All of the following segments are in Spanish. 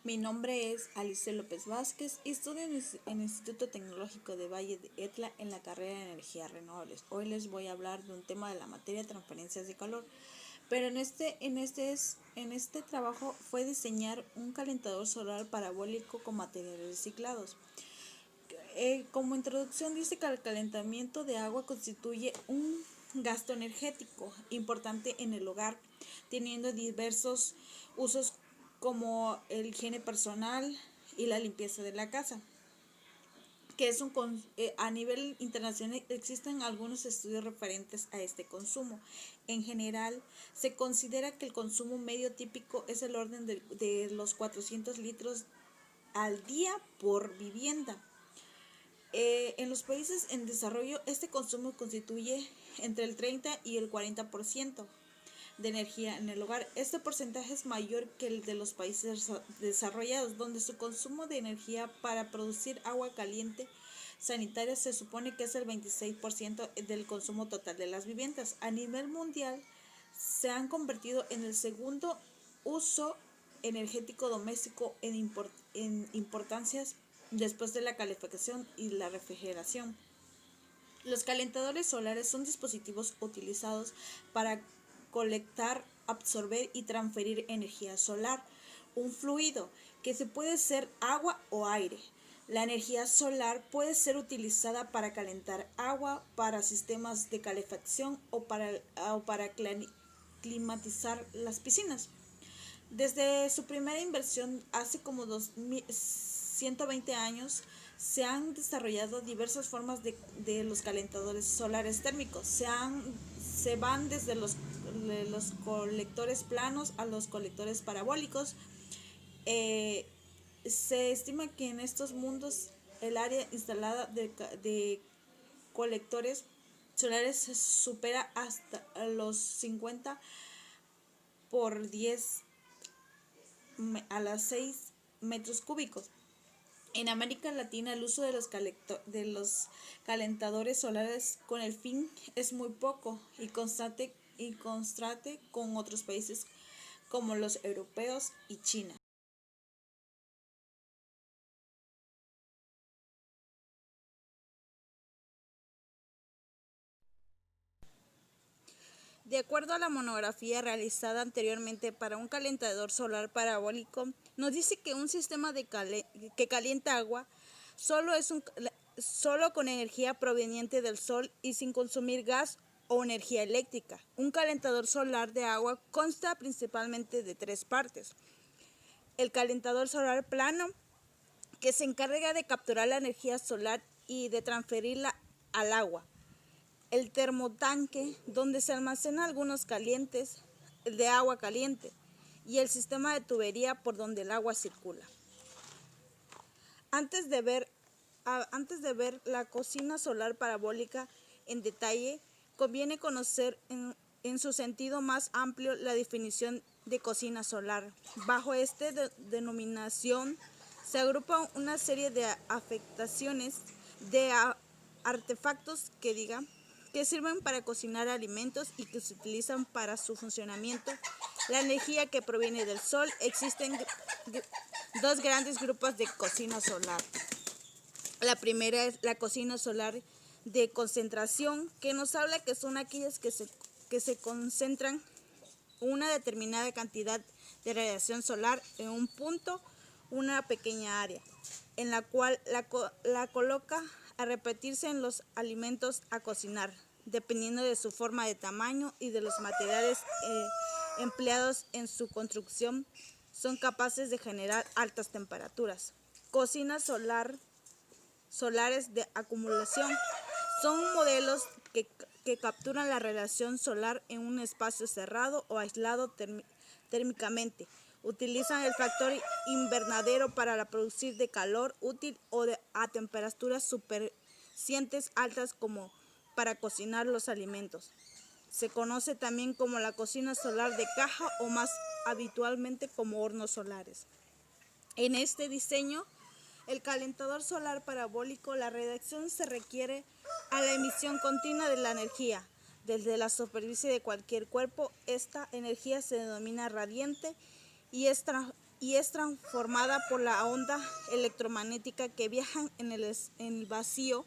Mi nombre es Alice López Vázquez y estudio en el Instituto Tecnológico de Valle de Etla en la carrera de Energías Renovables. Hoy les voy a hablar de un tema de la materia de transferencias de calor, pero en este trabajo fue diseñar un calentador solar parabólico con materiales reciclados. Como introducción dice que el calentamiento de agua constituye un gasto energético importante en el hogar, teniendo diversos usos como el higiene personal y la limpieza de la casa. A nivel internacional existen algunos estudios referentes a este consumo. En general, se considera que el consumo medio típico es el orden de los 400 litros al día por vivienda. En los países en desarrollo, este consumo constituye entre el 30 y el 40% de energía en el hogar. Este porcentaje es mayor que el de los países desarrollados, donde su consumo de energía para producir agua caliente sanitaria se supone que es el 26% del consumo total de las viviendas. A nivel mundial, se han convertido en el segundo uso energético doméstico en importancias después de la calefacción y la refrigeración. Los calentadores solares son dispositivos utilizados para colectar, absorber y transferir energía solar, un fluido que se puede ser agua o aire. La energía solar puede ser utilizada para calentar agua, para sistemas de calefacción o para climatizar las piscinas. Desde su primera inversión hace como 120 años, se han desarrollado diversas formas de los calentadores solares térmicos. Se van desde los colectores planos a los colectores parabólicos. Eh, Se estima que en estos mundos el área instalada de colectores solares supera hasta los 50 por 10 a las 6 metros cúbicos. En América Latina el uso de los calentadores solares con el fin es muy poco y contraste con otros países como los europeos y China. De acuerdo a la monografía realizada anteriormente para un calentador solar parabólico, nos dice que un sistema que calienta agua solo, solo con energía proveniente del sol y sin consumir gas o energía eléctrica. Un calentador solar de agua consta principalmente de tres partes. El calentador solar plano, que se encarga de capturar la energía solar y de transferirla al agua. El termotanque, donde se almacenan algunos calientes de agua caliente, y el sistema de tubería por donde el agua circula. Antes de ver, Antes de ver la cocina solar parabólica en detalle, conviene conocer en su sentido más amplio la definición de cocina solar. Bajo esta denominación se agrupa una serie de afectaciones de artefactos que sirven para cocinar alimentos y que se utilizan para su funcionamiento. La energía que proviene del sol. Existen dos grandes grupos de cocina solar. La primera es la cocina solar de concentración, que nos habla que son aquellas que se concentran una determinada cantidad de radiación solar en un punto, una pequeña área, en la cual la coloca a repetirse en los alimentos a cocinar, dependiendo de su forma de tamaño y de los materiales empleados en su construcción, son capaces de generar altas temperaturas. Cocina solares de acumulación son modelos que capturan la radiación solar en un espacio cerrado o aislado térmicamente. Utilizan el factor invernadero para la producción de calor útil a temperaturas suficientes altas como para cocinar los alimentos. Se conoce también como la cocina solar de caja o más habitualmente como hornos solares. En este diseño, el calentador solar parabólico, la radiación se requiere a la emisión continua de la energía desde la superficie de cualquier cuerpo. Esta energía se denomina radiante y es y es transformada por la onda electromagnética que viajan en el vacío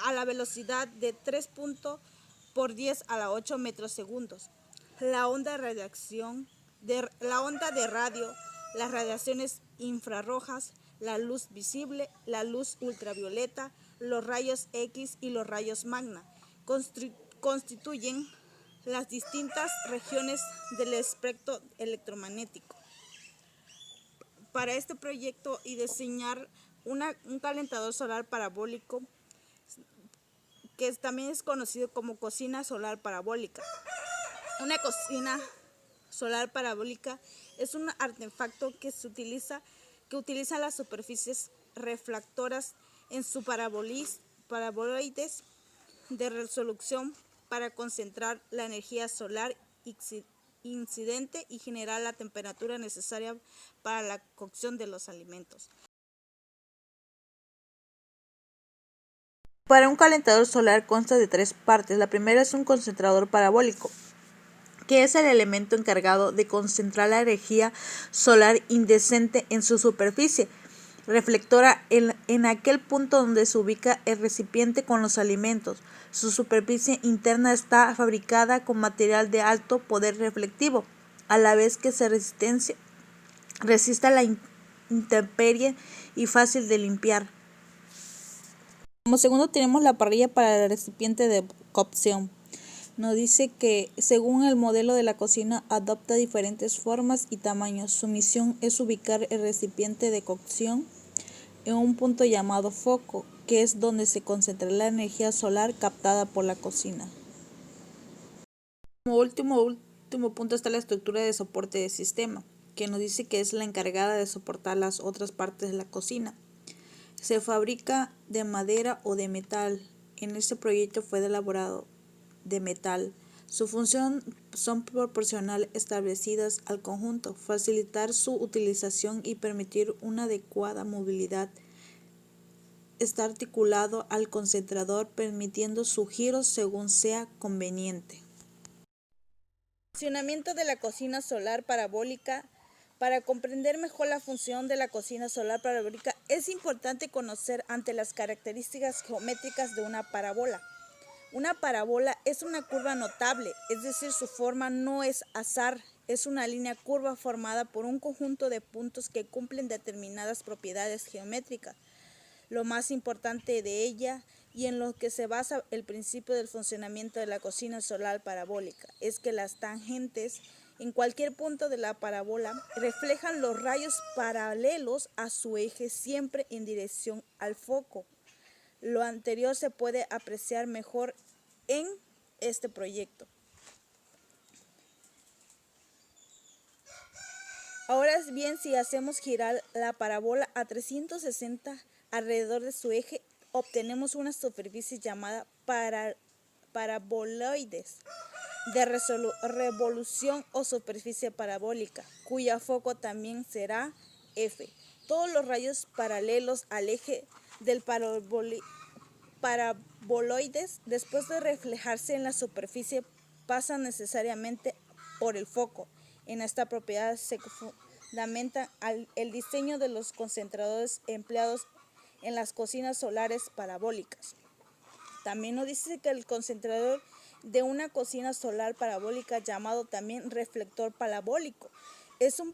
a la velocidad de 3.10 a la 8 metros segundos. La onda la onda de radio, las radiaciones infrarrojas, la luz visible, la luz ultravioleta, los rayos X y los rayos magna constituyen las distintas regiones del espectro electromagnético. Para este proyecto y diseñar un calentador solar parabólico que también es conocido como cocina solar parabólica. Una cocina solar parabólica es un artefacto que utiliza las superficies reflectoras en su paraboloides de resolución para concentrar la energía solar incidente y generar la temperatura necesaria para la cocción de los alimentos. Para un calentador solar consta de tres partes. La primera es un concentrador parabólico, que es el elemento encargado de concentrar la energía solar incidente en su superficie reflectora en aquel punto donde se ubica el recipiente con los alimentos. Su superficie interna está fabricada con material de alto poder reflectivo, a la vez que se resiste a la intemperie y fácil de limpiar. Como segundo tenemos la parrilla para el recipiente de cocción. Nos dice que según el modelo de la cocina adopta diferentes formas y tamaños. Su misión es ubicar el recipiente de cocción en un punto llamado foco, que es donde se concentra la energía solar captada por la cocina. Como último punto está la estructura de soporte de sistema, que nos dice que es la encargada de soportar las otras partes de la cocina. Se fabrica de madera o de metal. En este proyecto fue elaborado de metal. Su función son proporcional establecidas al conjunto, facilitar su utilización y permitir una adecuada movilidad. Está articulado al concentrador permitiendo su giro según sea conveniente. Funcionamiento de la cocina solar parabólica. Para comprender mejor la función de la cocina solar parabólica es importante conocer ante las características geométricas de una parábola. Una parábola es una curva notable, es decir, su forma no es azar, es una línea curva formada por un conjunto de puntos que cumplen determinadas propiedades geométricas. Lo más importante de ella y en lo que se basa el principio del funcionamiento de la cocina solar parabólica es que las tangentes en cualquier punto de la parábola reflejan los rayos paralelos a su eje siempre en dirección al foco. Lo anterior se puede apreciar mejor en este proyecto. Ahora bien, si hacemos girar la parábola a 360 alrededor de su eje, obtenemos una superficie llamada paraboloides de revolución o superficie parabólica, cuyo foco también será F. Todos los rayos paralelos al eje del paraboloides, después de reflejarse en la superficie, pasan necesariamente por el foco. En esta propiedad se fundamenta el diseño de los concentradores empleados en las cocinas solares parabólicas. También nos dice que el concentrador de una cocina solar parabólica, llamado también reflector parabólico, es un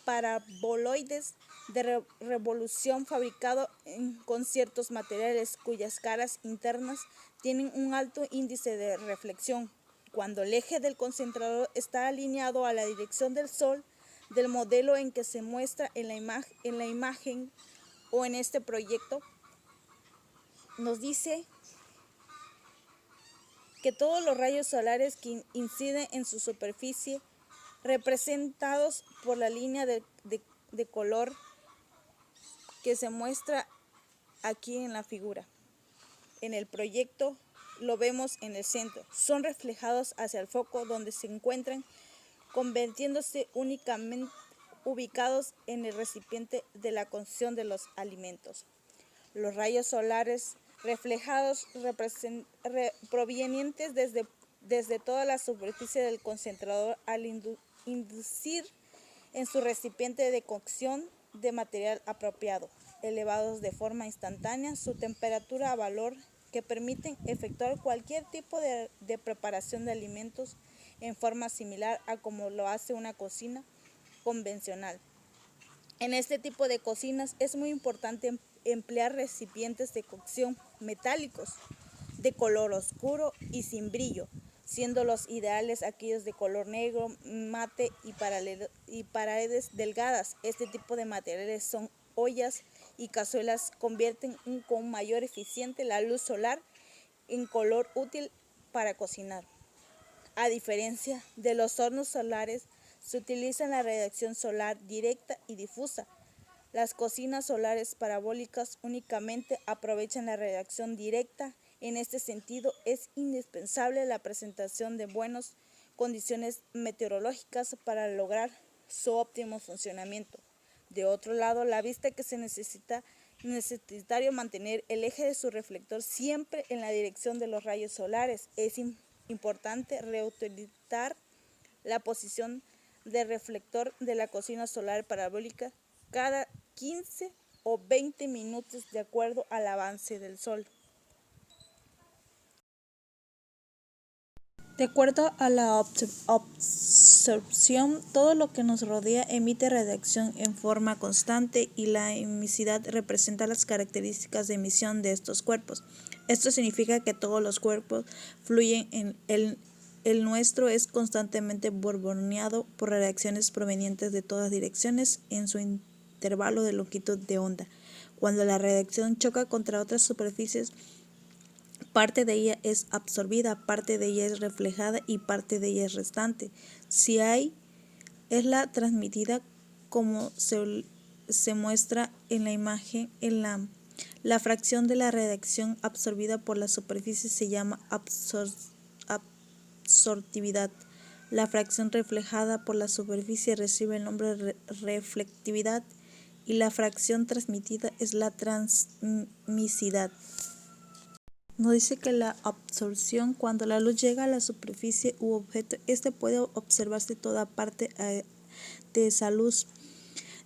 paraboloides de revolución fabricado con ciertos materiales cuyas caras internas tienen un alto índice de reflexión. Cuando el eje del concentrador está alineado a la dirección del sol, del modelo en que se muestra en la imagen o en este proyecto, nos dice que todos los rayos solares que inciden en su superficie, representados por la línea de color que se muestra aquí en la figura. En el proyecto lo vemos en el centro. Son reflejados hacia el foco donde se encuentran, convirtiéndose únicamente ubicados en el recipiente de la cocción de los alimentos. Los rayos solares reflejados provenientes desde toda la superficie del concentrador al inducir en su recipiente de cocción de material apropiado, elevados de forma instantánea su temperatura a valor que permiten efectuar cualquier tipo de preparación de alimentos en forma similar a como lo hace una cocina convencional. En este tipo de cocinas es muy importante emplear recipientes de cocción metálicos, de color oscuro y sin brillo, siendo los ideales aquellos de color negro, mate y paredes delgadas. Este tipo de materiales son ollas y cazuelas convierten con mayor eficiencia la luz solar en color útil para cocinar. A diferencia de los hornos solares, se utiliza la radiación solar directa y difusa. Las cocinas solares parabólicas únicamente aprovechan la radiación directa. En este sentido, es indispensable la presentación de buenas condiciones meteorológicas para lograr su óptimo funcionamiento. De otro lado, la vista que se necesario mantener el eje de su reflector siempre en la dirección de los rayos solares. Es importante reutilizar la posición de reflector de la cocina solar parabólica cada 15 o 20 minutos de acuerdo al avance del sol. De acuerdo a la absorción, todo lo que nos rodea emite radiación en forma constante y la emisividad representa las características de emisión de estos cuerpos. Esto significa que todos los cuerpos fluyen en el nuestro es constantemente borboneado por radiaciones provenientes de todas direcciones en su intervalo de longitud de onda. Cuando la radiación choca contra otras superficies, parte de ella es absorbida, parte de ella es reflejada y parte de ella es restante. Si hay, es la transmitida como se muestra en la imagen. La fracción de la radiación absorbida por la superficie se llama absortividad. La fracción reflejada por la superficie recibe el nombre de reflectividad y la fracción transmitida es la transmisidad. Nos dice que la absorción, cuando la luz llega a la superficie u objeto, puede observarse toda parte de esa luz.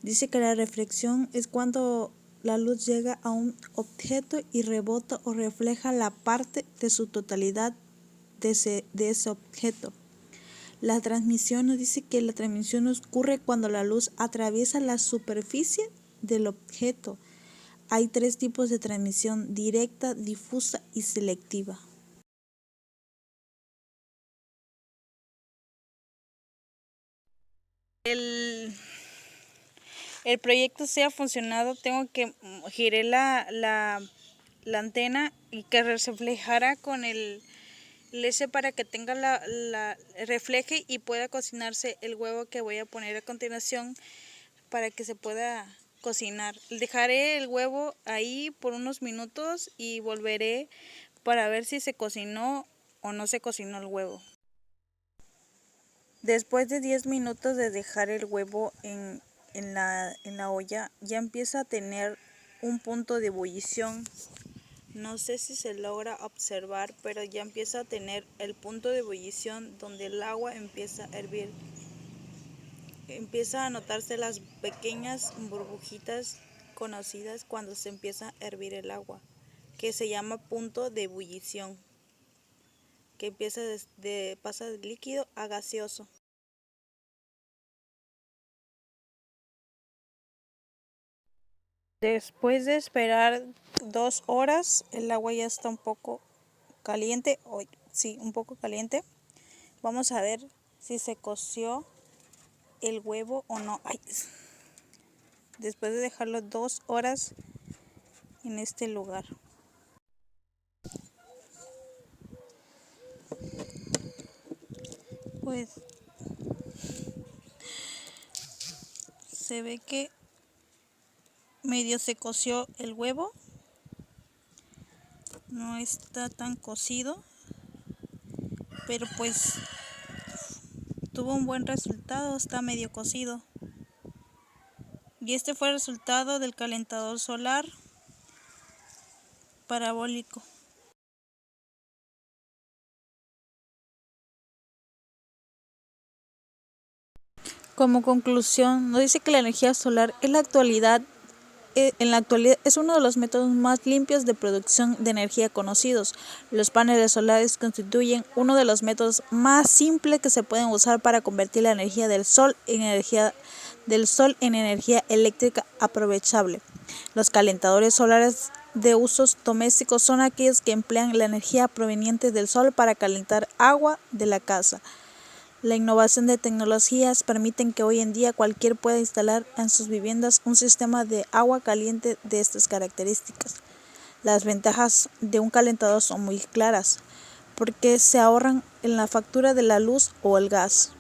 Dice que la reflexión es cuando la luz llega a un objeto y rebota o refleja la parte de su totalidad de ese objeto. La transmisión nos dice que la transmisión ocurre cuando la luz atraviesa la superficie del objeto. Hay 3 tipos de transmisión: directa, difusa y selectiva. El proyecto sea funcionado, tengo que girar la antena y que reflejara con el ese para que tenga refleje y pueda cocinarse el huevo que voy a poner a continuación para que se pueda cocinar. Dejaré el huevo ahí por unos minutos y volveré para ver si se cocinó o no se cocinó el huevo. Después de 10 minutos de dejar el huevo en la olla, ya empieza a tener un punto de ebullición. No sé si se logra observar, pero ya empieza a tener el punto de ebullición donde el agua empieza a hervir. Empieza a notarse las pequeñas burbujitas conocidas cuando se empieza a hervir el agua, que se llama punto de ebullición, que empieza pasa de líquido a gaseoso. Después de esperar 2 horas, el agua ya está un poco caliente, un poco caliente. Vamos a ver si se coció el huevo o no. Después de dejarlo 2 horas en este lugar. Pues se ve que medio se coció el huevo. No está tan cocido, pero pues tuvo un buen resultado, está medio cocido. Y este fue el resultado del calentador solar parabólico. Como conclusión, nos dice que la energía solar en la actualidad es uno de los métodos más limpios de producción de energía conocidos. Los paneles solares constituyen uno de los métodos más simples que se pueden usar para convertir la energía del sol en energía eléctrica aprovechable. Los calentadores solares de usos domésticos son aquellos que emplean la energía proveniente del sol para calentar agua de la casa. La innovación de tecnologías permiten que hoy en día cualquiera pueda instalar en sus viviendas un sistema de agua caliente de estas características. Las ventajas de un calentador son muy claras, porque se ahorran en la factura de la luz o el gas.